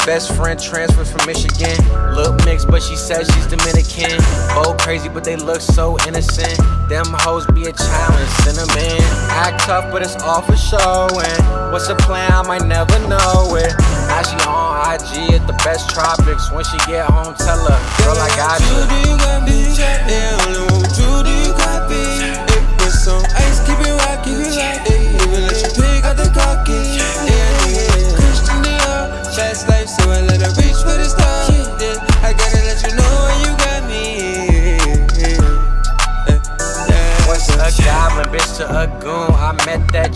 best friend transferred from Michigan. Look mixed, but she says she's Dominican. Both crazy, but they look so innocent. Them hoes be a challenge, cinnamon. Act tough, but it's all for show. And what's the plan? I might never know it. Now she on IG at the best tropics. When she get home, tell her, girl, I got you. You got me, yeah, only want you, do you copy? It was some ice, keep it rockin', even let you pick out the cocky. Christian Dior, fast life, so I let her reach for the stars. Yeah, I gotta let you know when you got me. What's a goblin bitch to a goon? I met that